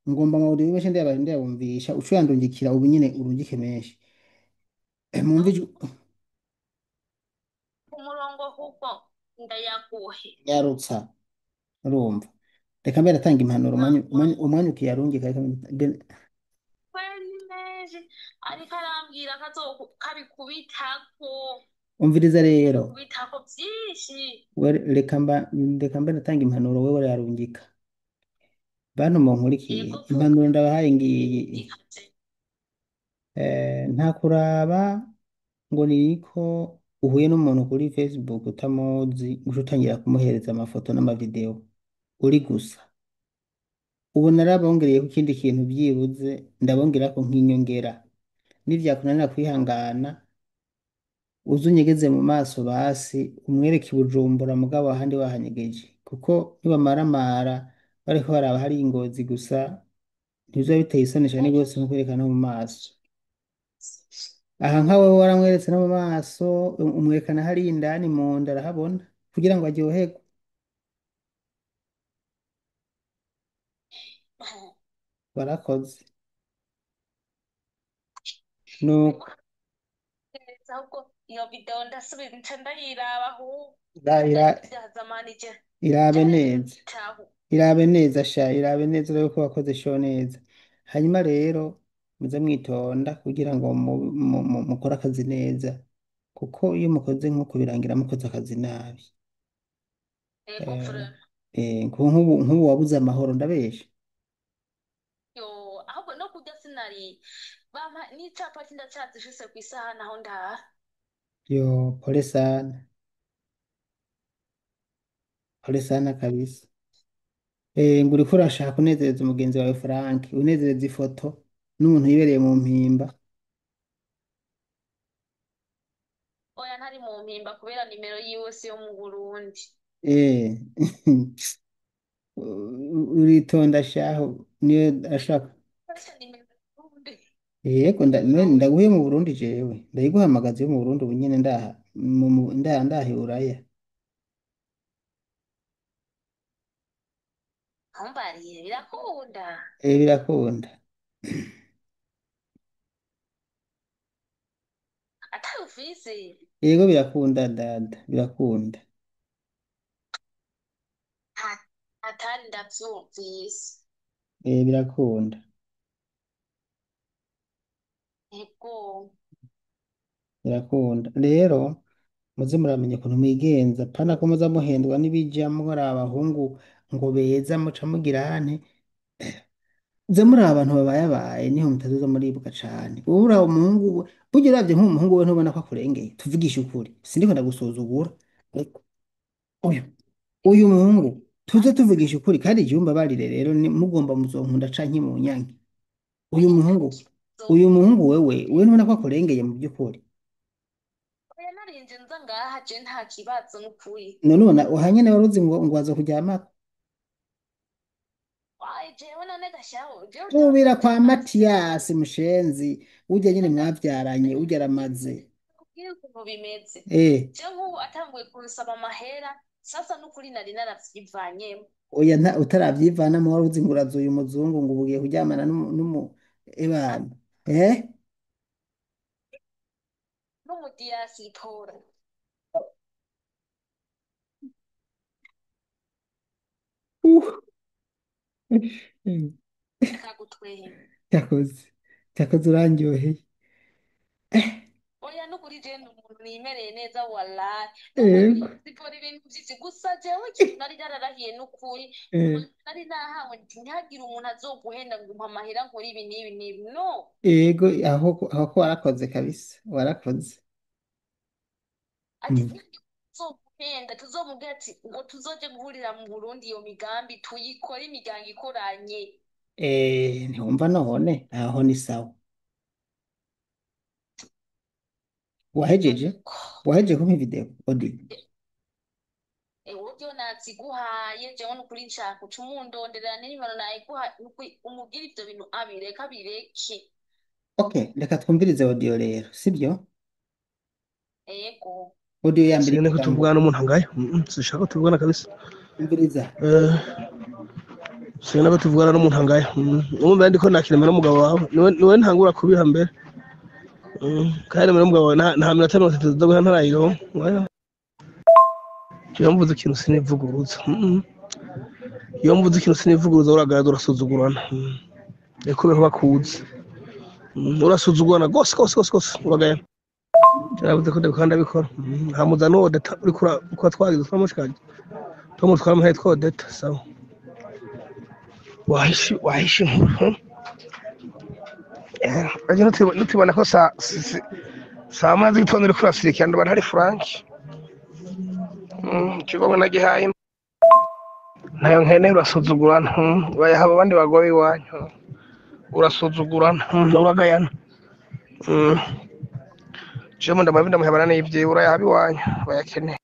ngomba amawodiyo menshi ndayabumvisha uco yandungikira ubu nyine urungike menshi mwumve Aho ku murongo ahubwo ndayaguhe. yarutsa urumva reka mbere atanga impanuro Murongo umwanya ukiyarungika reka kweli menshi ariko arambwira kabikubitako umviriza rero kubitako byinshi. reka mbere atanga impanuro wewe yarungika bantu munkurikiye Yego vuga impanuro ndabahaye ngiyi ikaze. nta kuraba ngo niko uhuye n'umuntu kuri Facebook utamuzi uca utangira kumuhereza amafoto n'amavideo uri gusa ubu narabongereyeko ikindi kintu byibuze ndabongerako nk'inyongera nivyakunanira kwihangana uze unyegeze mu maso basi umwereke i Bujumbura mugabo ahandi wahanyegeje kuko nibamaramara bariko baraba hari ingozi gusa ntibizoba biteye isoni cane gose nko kwerekana no mu maso aha nkawe waramweretse no mu maso umwerekana hariya indani mu nda arahabona kugira ngo aryoherwe warakoze nuko ahubwo iyo video ndasubira nca ndayiraba ahubwo ira- ira- byazamanije irabe neza cyaritaho. irabe neza sha irabe neza urebe ko wakoze show neza hanyuma rero muze mwitonda kugira ngo mukore akazi neza kuko iyo mukoze nk'uko birangira mukoze akazi nabi Yego eh, vrema. nk'ubu wabuze amahoro ndabesha Yo ahubwo no kurya sinari bampa n'icapa ndacyazishise ku isahani aho ndaha. yo pole sana kabisa ngo uriko urashaka kunezereza umugenzi wawe Frank unezereza ifoto n'umuntu yibereye mu mpimba Oya ntari mu mpimba kubera nimero yiwe si yo mu Burundi. eh uritonda shaho niyo ashaka Koresha nimero y'u Burundi. yego ndaguye mu Burundi jewe ndayiguhamagaza yo mu Burundi ubu nyene ndaha ndaha i Buraya Ntumbarire birakunda. birakunda Atari ufise. yego birakunda dada birakunda Atari ndavyumvise. birakunda Ego. birakunda rero muze muramenya ukuntu mwigenza pana ko muza muhendwa n'ibijamwo ari abahungu ngo beza muca mugira ane ze muri abantu babayabaye niho mutazoza muribuka cane wowe uriya umuhungu we burya uravye nk'umuhungu we ntubona ko akurengeye tuvugishe ukuri sindiko ndagusuzugura ariko uyu uyu muhungu tuze tuvugisha ukuri kandi icyumba barire rero mugomba muzonkunda canke mu nyange uyu oya muhungu ntabwo uyu muhungu wewe ntubona ko akurengeye mu by'ukuri oya narinje nza ngaha je nta kibazo n'ukuri none ubona uhanye nawe uruzi ngo aza kuryamako wayi jewe none gashaho jewe tubira utavuze kwa ati Matiyasi mushenzi urya nyine mwavyaranye urya aramaze kubwira ukuntu bimeze eh je nk'ubu atanguye kunsaba amahera sasa n'ukuri nari naravyivanyemo oya utarabyivanamo wari uzi ngo urazuye umuzungu ngo ubugiye kuryamana n'umu ebana eh n'umudiyasipora uh. akagutwenga cyakoze cyakoze urandyoheye oya n'ukuri je ni umuntu nimereye neza wallahi yego n'umudiyasipora ibintu vyinshi gusa jewe ikintu nari nararahiye n'ukuri eh nari nahawe nti ntihagire umuntu azoguhenda ngo umpa amahera nkora ibi n'ibi n'ibi no yego aho ko warakoze kabisa warakoze ati mm. ntihagire uzoguhenda tuzomubwira ati ngo tuzoje guhurira mu Burundi iyo migambi tuyikore imiryango ikoranye Ntiwumva none aho ni sawa wahejeje nuko wahejeje kumpa video odi uburyo naziguhaye jewe n'ukuri nshaka uca umundonderera n'imibano nayiguhaye n'ukuri umubwire ivyo bintu abireka bireke okay reka twumvirize audio rero sibyo ego audio ya mbere Sine ko ivuga ngo tuvugana n'umuntu angahe sishaka ko tuvugana kabisa umviriza eh sine ko tuvugana n'umuntu angahe umva ndiko nakirema n'umugabo wawe niwe ntangura kubiha mbere kandi n'umugabo wawe nta minota 30 zo ntarayiro iyo mvuze ikintu sinivuguruza iyo mvuze ikintu sinivuguruza uragaragara urasuzugurana reko beho bakuze urasuzugurana gose uragaya cyarabuze ko ndabikanda bikora hamuza no data uri kura twagize twamushikaje tomu twaramuhaye two data sawa wahishi aje nutibona ko saa mazi gitondo uri kurasirikira ndabona hari Frank kigomwe nagihaye nayo nkene urasuzugurana bayahaba abandi bagoye iwanyu urasuzugurana uragayana Jemo ndamabinda muhabana n'ivye urayahabi wanyu bayakeneye.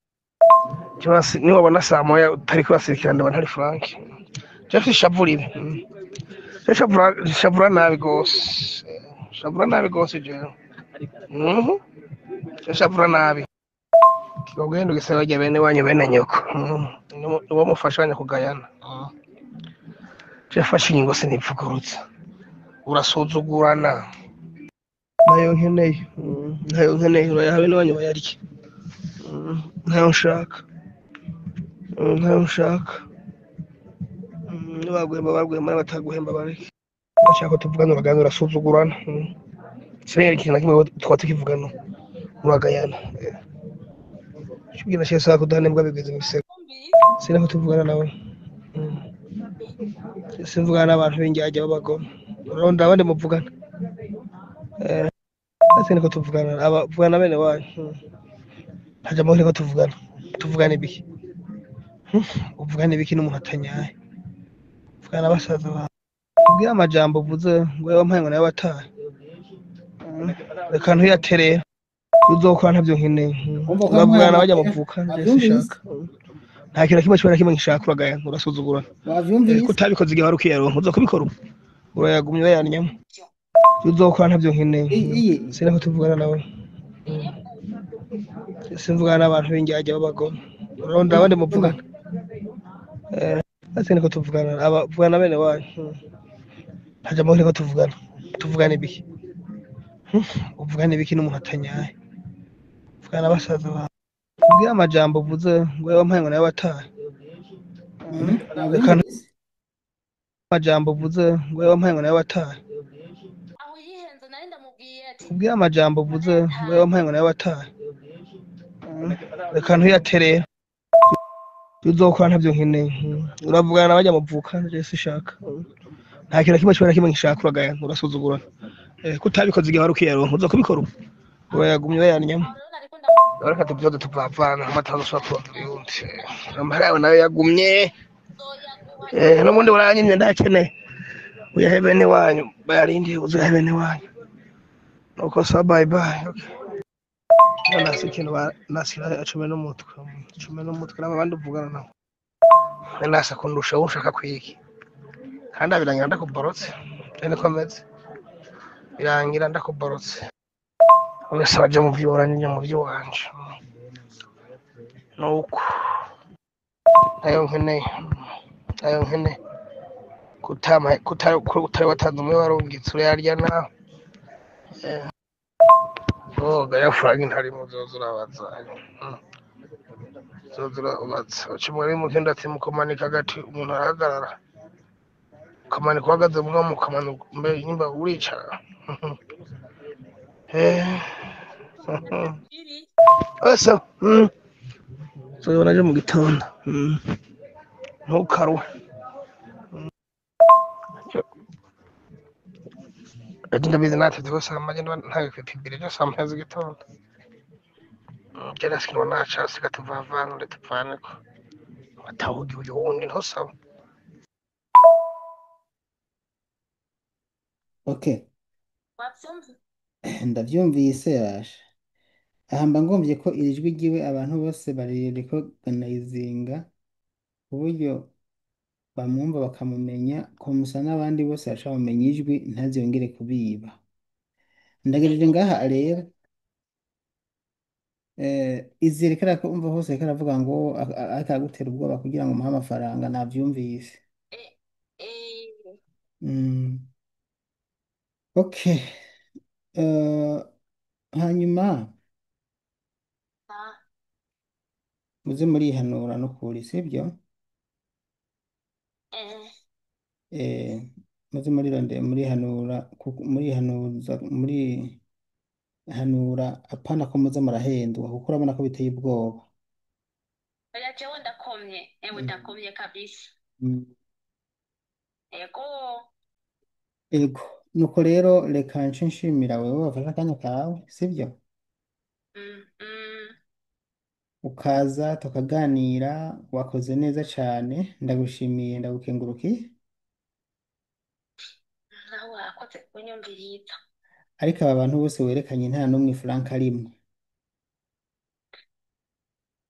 Cyose ni wabona saa moya utari kurasirikira ndabona hari Frank. Jeff shavura ibi. Shavura nabi gose. Shavura nabi gose je. Shavura nabi. Kigogendo gisaba jya bene wanyu bene nyoko. Niwo mufashanya kugayana. Jeff ashingo sinipfugurutsa. Urasuzugurana. Nayo nkeneye urayahawe n'abanyu bayarya ntayo nshaka baguhemba n'abataguhemba bareke bashaka ko tuvugana uragana urasuzugurana sinari ikintu na kimwe twaba tukivugana uragayana shubwira shesa kudanembwa bigeze mu bisego sinari ko tuvugana nawe simvugana n'abantu b'injyajya b'abagome uronda abandi muvugana Sine ko tuvugana bene wanyu haja muri ko tuvugana ibiki uvugana ibiki n'umuntu atanyaye uvugana basaza ba ubwira amajambo uvuze ngo yawe mpaye ngo nawe wataye reka ntuyaterera uzokora ntavyo nkeneye urabwirana bajya muvuka ndashaka nta kintu kimwe cyobora kimwe ngishaka uragaya urasuzugurana kutabikoze igihe wari ukiyaronka uzokubikora urayagumye bayanyamo uzokora ntavyo nkeneye sinako tuvugana nawe simvugana n'abantu b'injyajya b'abagome uronda abandi muvugana sinako tuvugana bene wanyu haja muri ko tuvugana ibiki uvugana ibiki n'umuntu atanyaye uvugana basaza ba ubwira amajambo uvuze ngo yawe mpaye ngo nawe wataye reka amajambo uvuze ngo yawe mpaye ngo nawe wataye ubwira amajambo uvuze ngo yawe mpaye ngo nawe wataye reka ntuyaterera uzokora ntavyo nkeneye uravugana n'abajya muvuka je sishaka nta kintu kimwe cyobora kimwe ngishaka uragaya urasuzugurana kutabikoze igihe wari ukiyaronka uzokubikora urayagumye bayanyamo reka tuvyoze tuvavana amatazo ashobora kuba yundi amahera yawe nayo yagumye nzoyaguha n'ubundi buranyimye ndakeneye uyahe bene wanyu bayarindiye uzahe bene wanyu nuko sa bye bye okay. Nasi ikintu nasira acume n'umutwe n'abandi uvugana nabo nasa kundusha ushaka kwiki kandi abirangira ndakuborotse niko meze birangira ndakuborotse wese waje mu by'uburanye njya mu by'uwanje nuko nayo nkeneye kutari watanze umwe warungitse urayarya nawe oga yafuranga intari mu zozurabaza zozurabaza ucimwe n'imukenda ati mukomanika agati umuntu arahagarara ukamanika uhagaze mwa mukamanuka mbe nyimba uricara asa zobona je mu gitondo ntukaruhe ati ndabizi nateze ko saa moja ntawe kwipibira ryo saa moya z'igitondo kera sinwa nacasi katuvavana tupfaneko atahugi uyu wundi ntusaba okay wabyumva ndavyumvise yasha ahamba ngomvye ko iri jwi ryiwe abantu bose bariricoganizinga ku buryo bamwumva bakamumenya kumusa n'abandi bose baca bamenya ijwi ntaziyongere kubiba ndagejeje ngaha rero izere ko umva hose ko aravuga ngo akagutera ubwoba kugira ngo umuhe amafaranga navyumvise mm. Okay hanyuma muze murihanura no kuri sibyo muze murihanura apana ko muze murahendwa kuko urabona ko biteye ubwoba oya jewe ndakomye ewe ndakomye kabisa Mm. ego Ego nuko rero reka nce nshimira wewe wafashe akanya kawe sibyo ukaza tukaganira wakoze neza cyane ndagushimiye ndagukengurukiye nawe wakoze kunyumviriza ariko aba bantu bose werekanye nta n'umwe Frank arimwe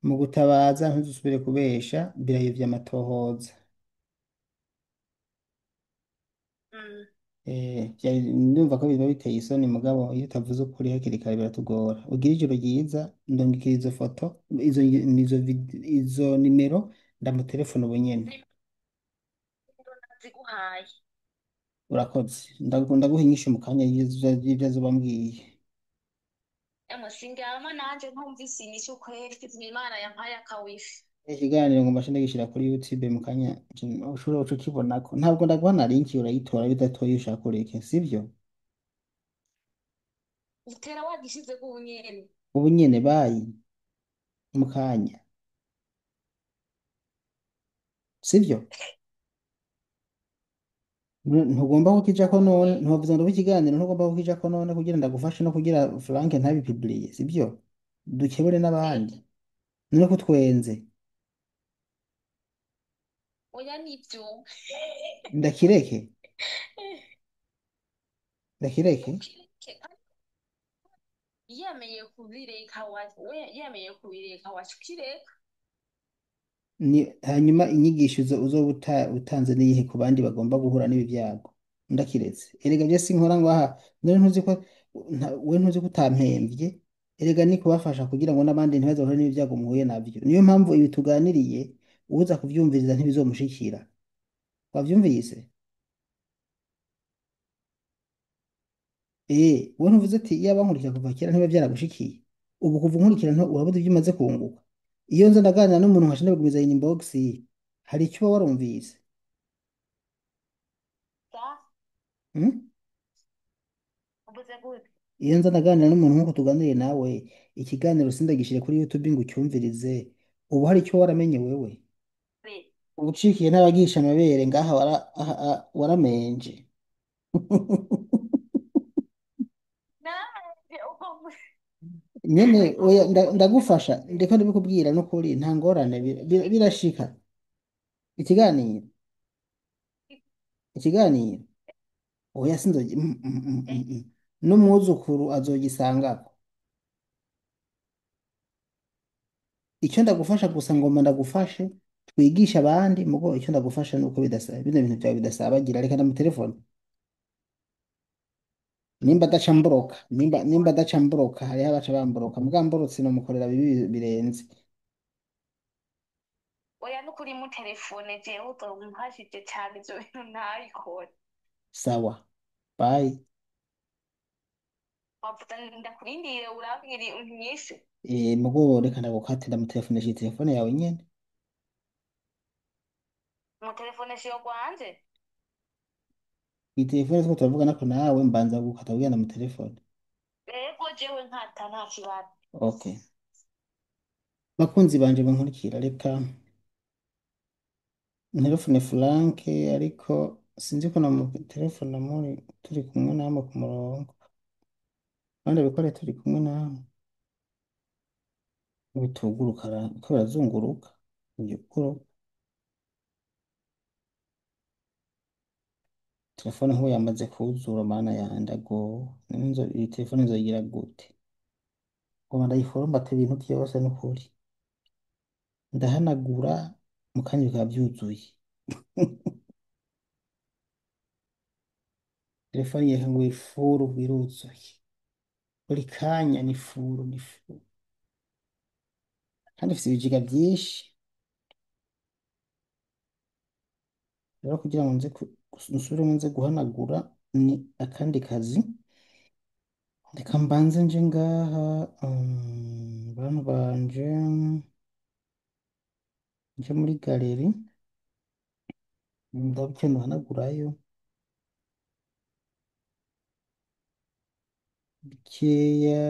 mu gutabaza ntuzusubire kubesha birayivya amatohoza ndumva ko biba biteye isoni mugabo iyo utavuze ukuri hakiri kare biratugora ugira ijoro ryiza ndungikira izo foto izo nimero ndamutelefona ubu nyene ziguhaye urakoze ndaguha inyishu mu kanya y'ivyo azoba ambwiye emwe sindyama nanje ntumvise inyishu kweri Imana yampaye akawifi ikiganiro ngo mbashe ndagishyira kuri YouTube mu kanya ushobora guca ukibonako ntabwo ndaguha na link urayitora bidatoye ushaka ureke sibyo utera wagishize ku nyene ubu nyene bayi mu kanya sibyo ntugomba kukijako none ntuvuze ngo ikiganiro ntugomba kukijako none kugira ndagufashe no kugira Frank ntabipibliye sibyo dukebure n'abandi none ko twenze oya nibyo ndakireke yemeye kubireka washukireka hanyuma inyigisho uzoba utanze n'iyihe ku bandi bagomba guhura n'ibi byago ndakiretse erega byo sinkora ngo aha none we ntuzi ko utampembye erega ni kubafasha kugira ngo n'abandi ntibazahure n'ibi byago muhuye nabyo niyo mpamvu ibi tuganiriye uza kubyumviriza ntibizomushikira wabyumvise we ntuvuze ati iyo abankurikira kuva kera ntibiba byaragushikiye ubu kuva unkurikira urabuze ibyo umaze kunguka iyo nza ndaganira n'umuntu nkasha ndabigumiza inbox hari icyo uba warumvise iyo nza ndaganira n'umuntu nk'uko tuganiriye nawe ikiganiro sindagishyire kuri YouTube ngo ucyumvirize ubu hari icyo waramenye wewe ubucikiye n'abagisha amabere ngaha waramenje nyene oya ndagufasha ndiko ndabikubwira n'ukuri nta ngorane birashika ikiganiro ikiganiro oya sinzogi n'umwuzukuru azogisangako. Icyo ndagufasha gusa ngomba ndagufashe twigishe abandi mugo icyo ndagufasha nuko bidasaba bino bintu byawe bidasabagira reka ndamutelefone nimba adaca mboroka nimba adaca mboroka hariho abaca bamboroka muga mborotse nomukorera bibi birenze. oya n'ukuri mu telefone jewe uzomumfashije cyane ibyo bintu ntabikora. Sawa bye. wavuga ndakurindire urambwira unyishe. Mugo reka ndagukatira ndamutelefone telefone yawe nyene. mu telefone shiyo gwanje. Iyi telefone two turavugana ko nawe mbanza gukata kugira ndamutelefone. ego jewe nkata nta kibazo. Okay. Bakunzi banje bankurikira reka nterefone Frank ariko sinzi ko namutelefone muri turi kumwe namwe ku murongo kandi bikore turi kumwe namwe bituguruka ko birazunguruka byukuru telefone aho yamaze kuzura mana yandago iyi telefone nzoyigira gute ngo ndayiforomate ibintu byose n'ukuri ndahanagura mu kanya bikaba byuzuye. Telefone yereka ngo ifuru biruzuye buri kanya ni furu ni furu kandi ifite ibijiga byinshi rero kugira ngo nsubiremo nze guhanagura ni akandi kazi. Reka mbanze nje ngaha bantu banje nje muri galeri ndabuke nduhanagurayo bikeya